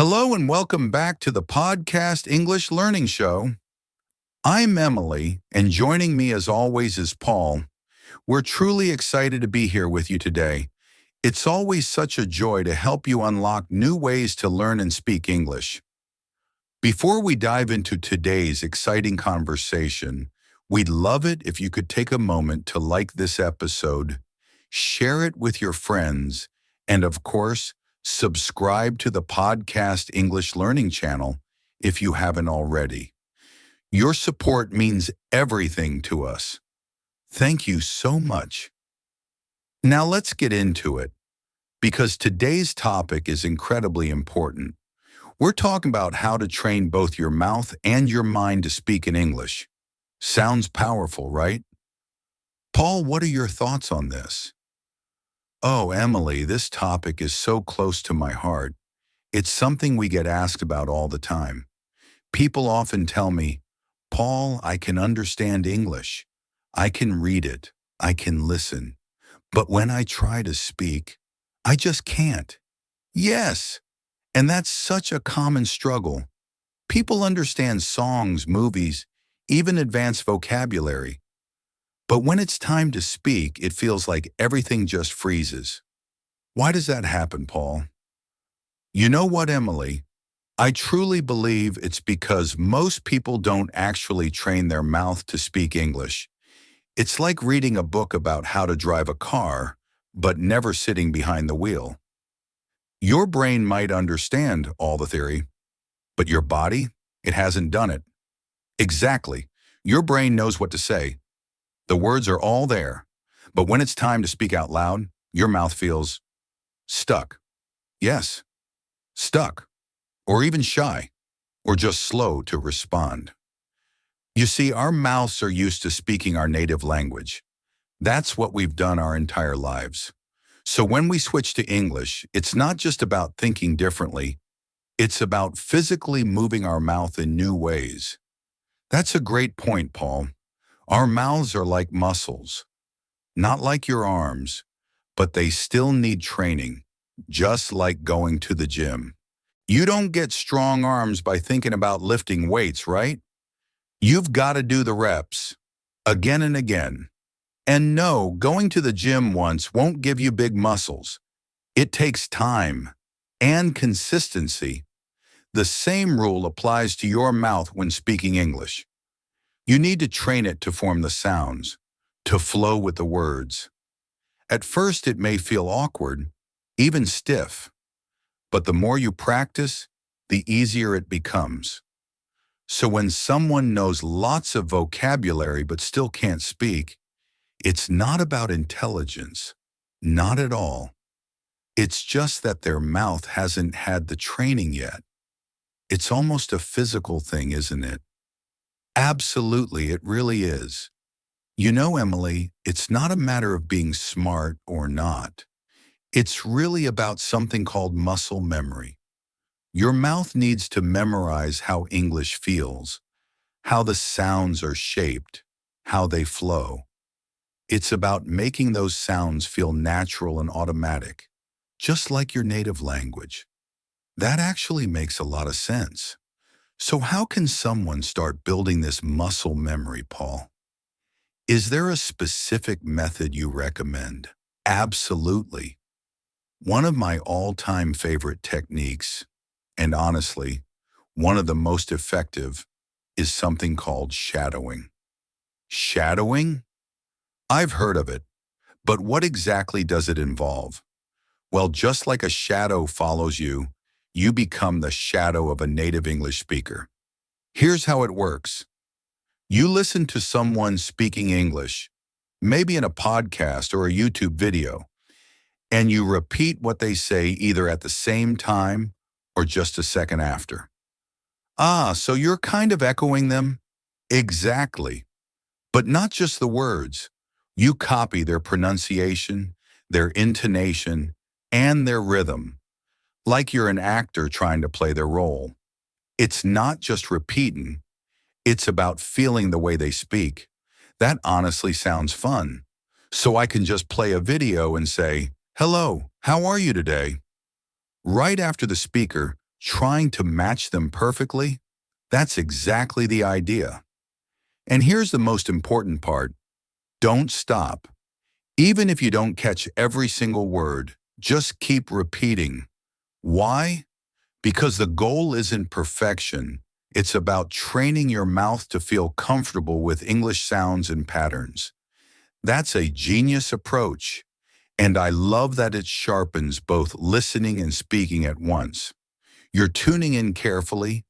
Hello and welcome back to the Podcast English Learning Show. I'm Emily, and joining me as always is Paul. We're truly excited to be here with you today. It's always such a joy to help you unlock new ways to learn and speak English. Before we dive into today's exciting conversation, we'd love it if you could take a moment to like this episode, share it with your friends, and of course, subscribe to the Podcast English Learning channel if you haven't already. Your support means everything to us. Thank you so much. Now let's get into it, because today's topic is incredibly important. We're talking about how to train both your mouth and your mind to speak in English. Sounds powerful, right? Paul, what are your thoughts on this? Oh, Emily, this topic is so close to my heart. It's something we get asked about all the time. People often tell me, Paul, I can understand English. I can read it. I can listen. But when I try to speak, I just can't. Yes. And that's such a common struggle. People understand songs, movies, even advanced vocabulary. But when it's time to speak, it feels like everything just freezes. Why does that happen, Paul? You know what, Emily? I truly believe it's because most people don't actually train their mouth to speak English. It's like reading a book about how to drive a car, but never sitting behind the wheel. Your brain might understand all the theory, but your body, it hasn't done it. Exactly. Your brain knows what to say. The words are all there, but when it's time to speak out loud, your mouth feels stuck. Yes, stuck, or even shy, or just slow to respond. You see, our mouths are used to speaking our native language. That's what we've done our entire lives. So when we switch to English, it's not just about thinking differently, it's about physically moving our mouth in new ways. That's a great point, Paul. Our mouths are like muscles, not like your arms, but they still need training, just like going to the gym. You don't get strong arms by thinking about lifting weights, right? You've got to do the reps, again and again. And no, going to the gym once won't give you big muscles. It takes time and consistency. The same rule applies to your mouth when speaking English. You need to train it to form the sounds, to flow with the words. At first, it may feel awkward, even stiff, but the more you practice, the easier it becomes. So when someone knows lots of vocabulary but still can't speak, it's not about intelligence, not at all. It's just that their mouth hasn't had the training yet. It's almost a physical thing, isn't it? Absolutely, it really is. You know, Emily, it's not a matter of being smart or not. It's really about something called muscle memory. Your mouth needs to memorize how English feels, how the sounds are shaped, how they flow. It's about making those sounds feel natural and automatic, just like your native language. That actually makes a lot of sense. So how can someone start building this muscle memory, Paul? Is there a specific method you recommend? Absolutely. One of my all-time favorite techniques, and honestly, one of the most effective, is something called shadowing. Shadowing? I've heard of it, but what exactly does it involve? Well, just like a shadow follows you, you become the shadow of a native English speaker. Here's how it works. You listen to someone speaking English, maybe in a podcast or a YouTube video, and you repeat what they say either at the same time or just a second after. Ah, so you're kind of echoing them? Exactly. But not just the words. You copy their pronunciation, their intonation, and their rhythm, like you're an actor trying to play their role. It's not just repeating, it's about feeling the way they speak. That honestly sounds fun. So I can just play a video and say, "Hello, how are you today?" Right after the speaker, trying to match them perfectly? That's exactly the idea. And here's the most important part. Don't stop. Even if you don't catch every single word, just keep repeating. Why? Because the goal isn't perfection. It's about training your mouth to feel comfortable with English sounds and patterns. That's a genius approach, and I love that it sharpens both listening and speaking at once. You're tuning in carefully,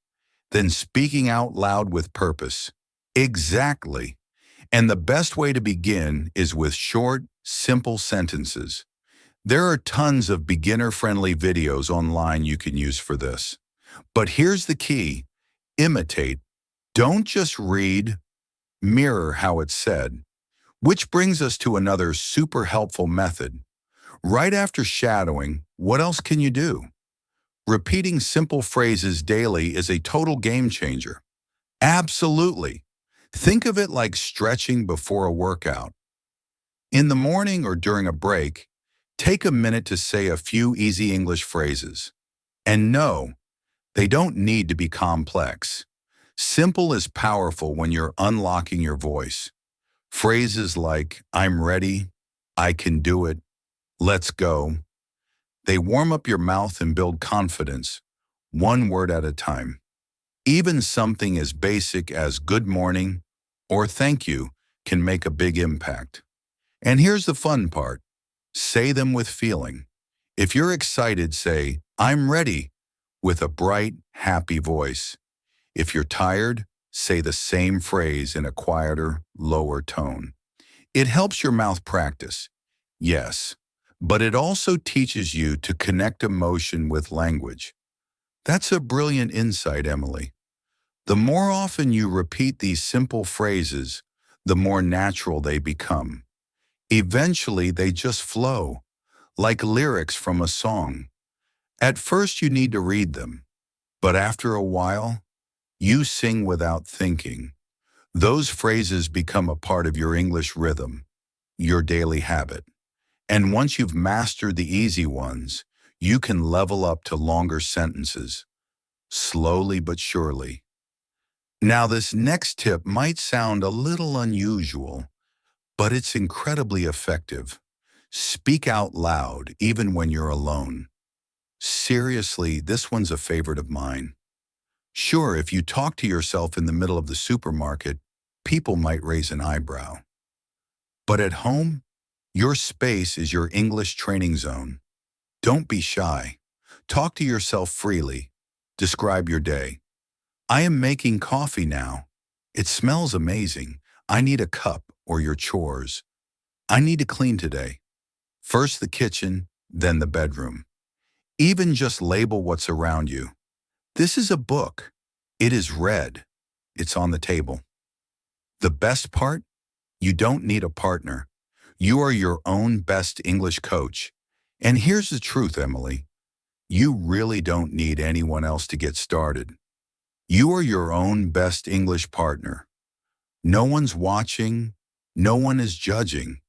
then speaking out loud with purpose. Exactly. And the best way to begin is with short, simple sentences. There are tons of beginner-friendly videos online you can use for this. But here's the key. Imitate. Don't just read, mirror how it's said. Which brings us to another super helpful method. Right after shadowing, what else can you do? Repeating simple phrases daily is a total game changer. Absolutely. Think of it like stretching before a workout. In the morning or during a break, take a minute to say a few easy English phrases. And no, they don't need to be complex. Simple is powerful when you're unlocking your voice. Phrases like, I'm ready, I can do it, let's go. They warm up your mouth and build confidence, one word at a time. Even something as basic as good morning or thank you can make a big impact. And here's the fun part. Say them with feeling. If you're excited, say, I'm ready, with a bright, happy voice. If you're tired, say the same phrase in a quieter, lower tone. It helps your mouth practice, yes, but it also teaches you to connect emotion with language. That's a brilliant insight, Emily. The more often you repeat these simple phrases, the more natural they become. Eventually, they just flow, like lyrics from a song. At first, you need to read them, but after a while, you sing without thinking. Those phrases become a part of your English rhythm, your daily habit. And once you've mastered the easy ones, you can level up to longer sentences, slowly but surely. Now, this next tip might sound a little unusual, but it's incredibly effective. Speak out loud, even when you're alone. Seriously, this one's a favorite of mine. Sure, if you talk to yourself in the middle of the supermarket, people might raise an eyebrow. But at home, your space is your English training zone. Don't be shy. Talk to yourself freely. Describe your day. I am making coffee now. It smells amazing. I need a cup, or your chores. I need to clean today. First the kitchen, then the bedroom. Even just label what's around you. This is a book. It is read. It's on the table. The best part? You don't need a partner. You are your own best English coach. And here's the truth, Emily. You really don't need anyone else to get started. You are your own best English partner. No one's watching. No one is judging.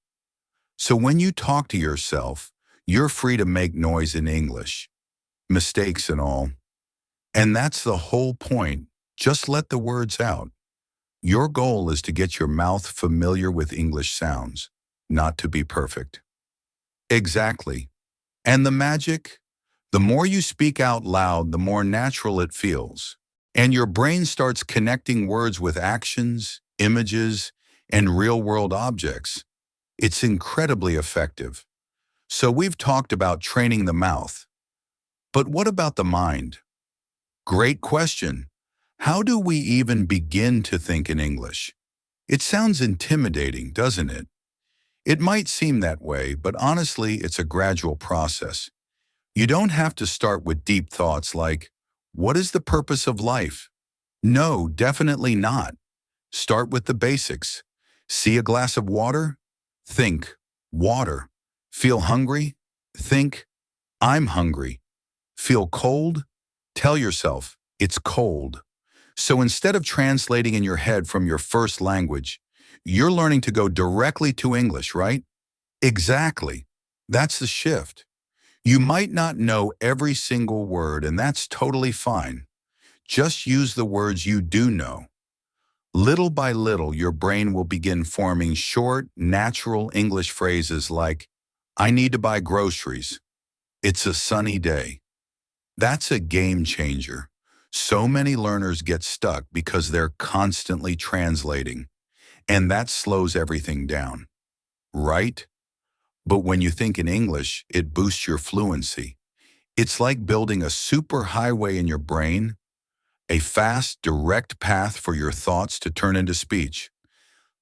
So when you talk to yourself, you're free to make noise in English, mistakes and all. And that's the whole point. Just let the words out. Your goal is to get your mouth familiar with English sounds, not to be perfect. Exactly. And the magic? The more you speak out loud, the more natural it feels. And your brain starts connecting words with actions, images, and real-world objects. It's incredibly effective. So we've talked about training the mouth. But what about the mind? Great question. How do we even begin to think in English? It sounds intimidating, doesn't it? It might seem that way, but honestly, it's a gradual process. You don't have to start with deep thoughts like, what is the purpose of life? No, definitely not. Start with the basics. See a glass of water? Think, water. Feel hungry? Think, I'm hungry. Feel cold? Tell yourself, it's cold. So instead of translating in your head from your first language, you're learning to go directly to English, right? Exactly. That's the shift. You might not know every single word, and that's totally fine. Just use the words you do know. Little by little, your brain will begin forming short, natural English phrases like, I need to buy groceries. It's a sunny day. That's a game changer. So many learners get stuck because they're constantly translating, and that slows everything down, right? But when you think in English, it boosts your fluency. It's like building a superhighway in your brain, a fast, direct path for your thoughts to turn into speech.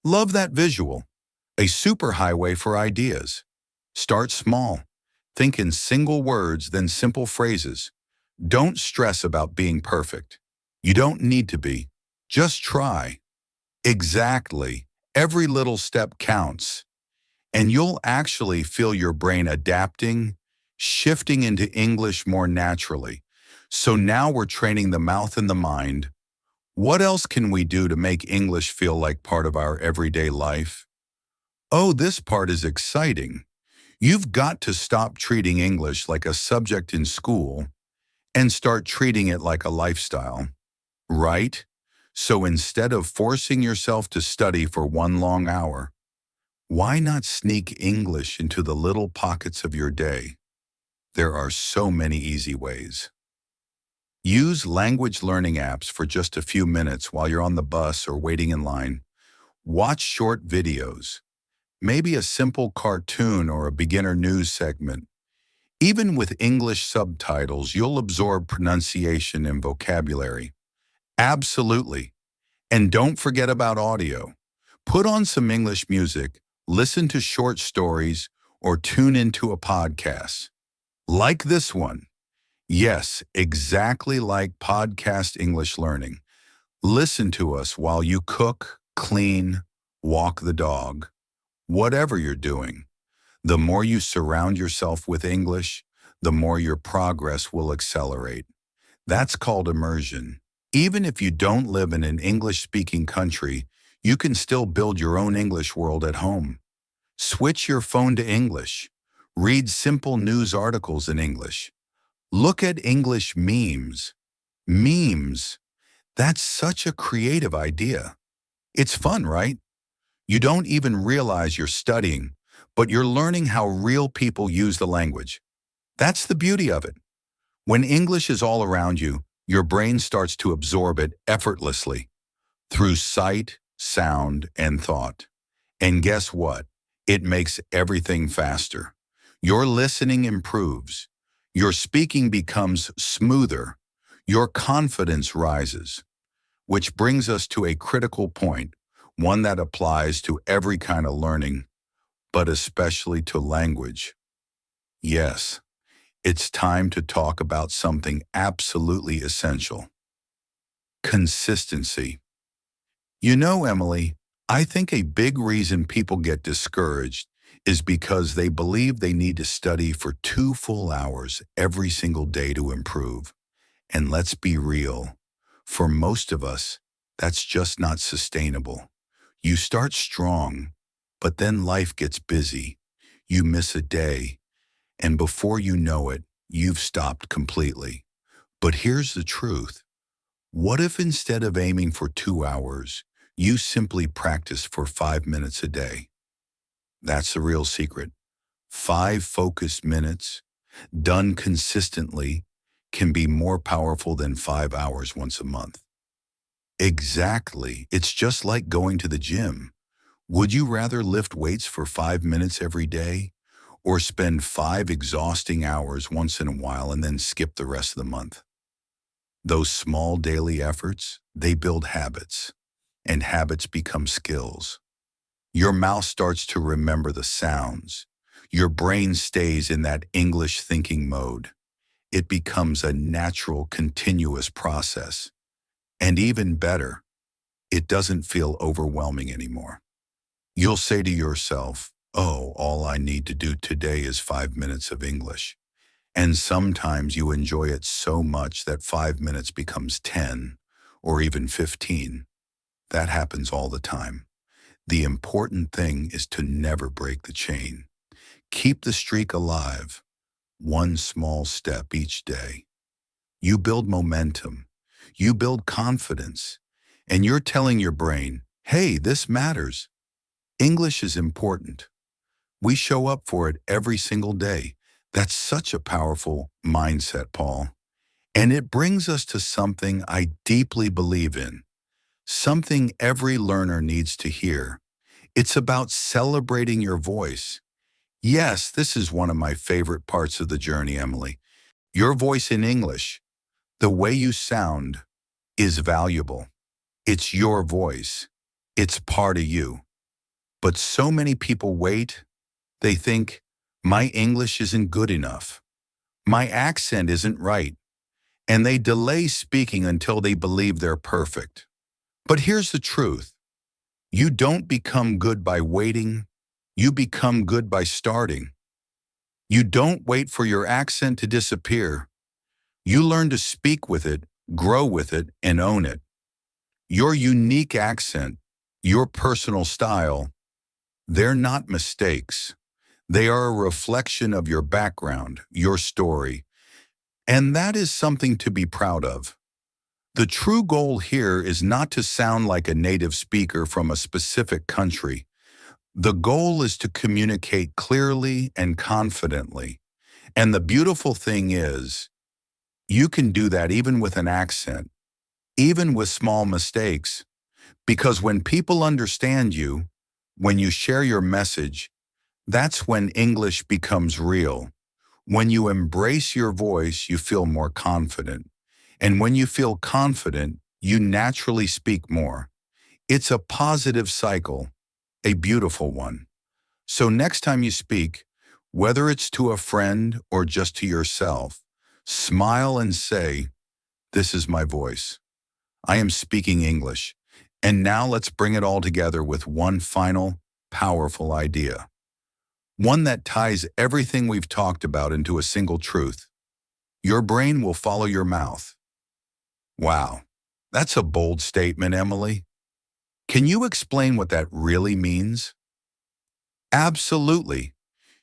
Love that visual. A superhighway for ideas. Start small. Think in single words, then simple phrases. Don't stress about being perfect. You don't need to be. Just try. Exactly. Every little step counts. And you'll actually feel your brain adapting, shifting into English more naturally. So now we're training the mouth and the mind. What else can we do to make English feel like part of our everyday life? Oh, this part is exciting. You've got to stop treating English like a subject in school and start treating it like a lifestyle, right? So instead of forcing yourself to study for one long hour, why not sneak English into the little pockets of your day? There are so many easy ways. Use language learning apps for just a few minutes while you're on the bus or waiting in line. Watch short videos, maybe a simple cartoon or a beginner news segment. Even with English subtitles, you'll absorb pronunciation and vocabulary. Absolutely. And don't forget about audio. Put on some English music, listen to short stories, or tune into a podcast. Like this one. Yes, exactly like podcast English learning. Listen to us while you cook, clean, walk the dog, whatever you're doing. The more you surround yourself with English, the more your progress will accelerate. That's called immersion. Even if you don't live in an English-speaking country, you can still build your own English world at home. Switch your phone to English. Read simple news articles in English. Look at English memes. Memes. That's such a creative idea. It's fun, right? You don't even realize you're studying, but you're learning how real people use the language. That's the beauty of it. When English is all around you, your brain starts to absorb it effortlessly through sight, sound, and thought. And guess what? It makes everything faster. Your listening improves. Your speaking becomes smoother. Your confidence rises. Which brings us to a critical point, one that applies to every kind of learning, but especially to language. Yes, it's time to talk about something absolutely essential. Consistency. You know, Emily, I think a big reason people get discouraged is because they believe they need to study for 2 full hours every single day to improve. And let's be real, for most of us, that's just not sustainable. You start strong, but then life gets busy. You miss a day, and before you know it, you've stopped completely. But here's the truth. What if instead of aiming for 2 hours, you simply practice for 5 minutes a day? That's the real secret. 5 focused minutes, done consistently, can be more powerful than 5 hours once a month. Exactly. It's just like going to the gym. Would you rather lift weights for 5 minutes every day or spend 5 exhausting hours once in a while and then skip the rest of the month? Those small daily efforts, they build habits, and habits become skills. Your mouth starts to remember the sounds. Your brain stays in that English thinking mode. It becomes a natural, continuous process. And even better, it doesn't feel overwhelming anymore. You'll say to yourself, oh, all I need to do today is 5 minutes of English. And sometimes you enjoy it so much that 5 minutes becomes 10 or even 15. That happens all the time. The important thing is to never break the chain. Keep the streak alive. one small step each day. You build momentum, you build confidence, and you're telling your brain, hey, this matters. English is important. We show up for it every single day. That's such a powerful mindset, Paul. And it brings us to something I deeply believe in, something every learner needs to hear. It's about celebrating your voice. Yes, this is one of my favorite parts of the journey, Emily. Your voice in English, the way you sound, is valuable. It's your voice. It's part of you. But so many people wait. They think, my English isn't good enough. My accent isn't right. And they delay speaking until they believe they're perfect. But here's the truth. You don't become good by waiting. You become good by starting. You don't wait for your accent to disappear. You learn to speak with it, grow with it, and own it. Your unique accent, your personal style, they're not mistakes. They are a reflection of your background, your story, and that is something to be proud of. The true goal here is not to sound like a native speaker from a specific country. The goal is to communicate clearly and confidently. And the beautiful thing is, you can do that even with an accent, even with small mistakes, because when people understand you, when you share your message, that's when English becomes real. When you embrace your voice, you feel more confident. And when you feel confident, you naturally speak more. It's a positive cycle, a beautiful one. So next time you speak, whether it's to a friend or just to yourself, smile and say, this is my voice. I am speaking English. And now let's bring it all together with one final, powerful idea. One that ties everything we've talked about into a single truth. Your brain will follow your mouth. Wow, that's a bold statement, Emily. Can you explain what that really means? Absolutely.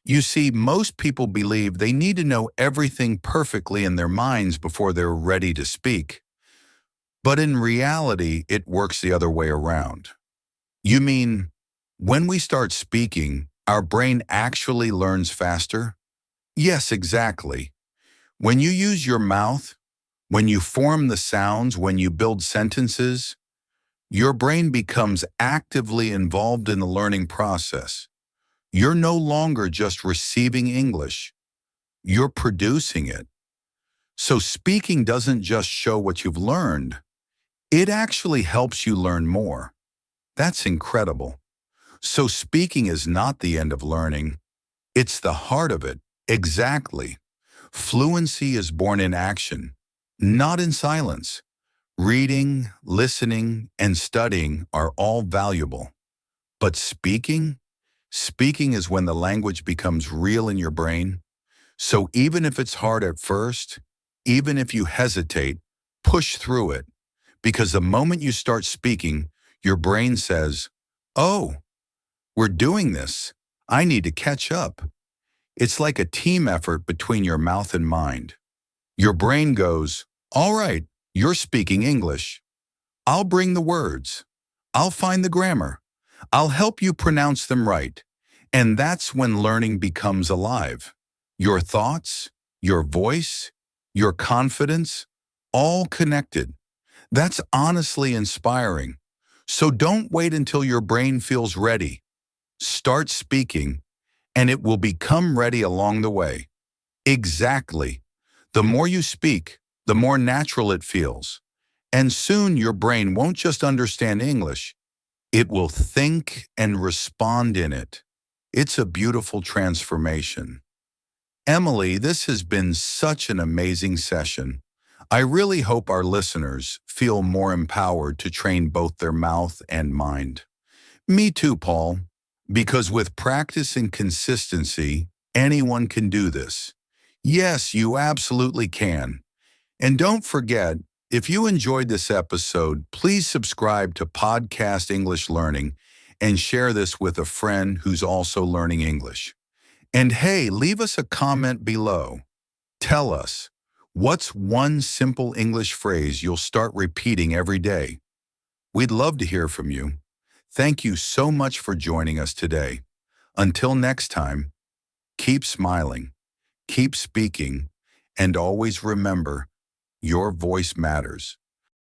You see, most people believe they need to know everything perfectly in their minds before they're ready to speak. But in reality, it works the other way around. You mean, when we start speaking, our brain actually learns faster? Yes, exactly. When you use your mouth, when you form the sounds, when you build sentences, your brain becomes actively involved in the learning process. You're no longer just receiving English, you're producing it. So speaking doesn't just show what you've learned, it actually helps you learn more. That's incredible. So speaking is not the end of learning, it's the heart of it. Exactly. Fluency is born in action, not in silence. Reading, listening, and studying are all valuable. But speaking? Speaking is when the language becomes real in your brain. So even if it's hard at first, even if you hesitate, push through it. Because the moment you start speaking, your brain says, oh, we're doing this. I need to catch up. It's like a team effort between your mouth and mind. Your brain goes, all right, you're speaking English. I'll bring the words. I'll find the grammar. I'll help you pronounce them right. And that's when learning becomes alive. Your thoughts, your voice, your confidence, all connected. That's honestly inspiring. So don't wait until your brain feels ready. Start speaking, and it will become ready along the way. Exactly. The more you speak, the more natural it feels. And soon your brain won't just understand English, it will think and respond in it. It's a beautiful transformation. Emily, this has been such an amazing session. I really hope our listeners feel more empowered to train both their mouth and mind. Me too, Paul, because with practice and consistency, anyone can do this. Yes, you absolutely can. And don't forget, if you enjoyed this episode, please subscribe to Podcast English Learning and share this with a friend who's also learning English. And hey, leave us a comment below. Tell us, what's one simple English phrase you'll start repeating every day? We'd love to hear from you. Thank you so much for joining us today. Until next time, keep smiling, keep speaking, and always remember, your voice matters.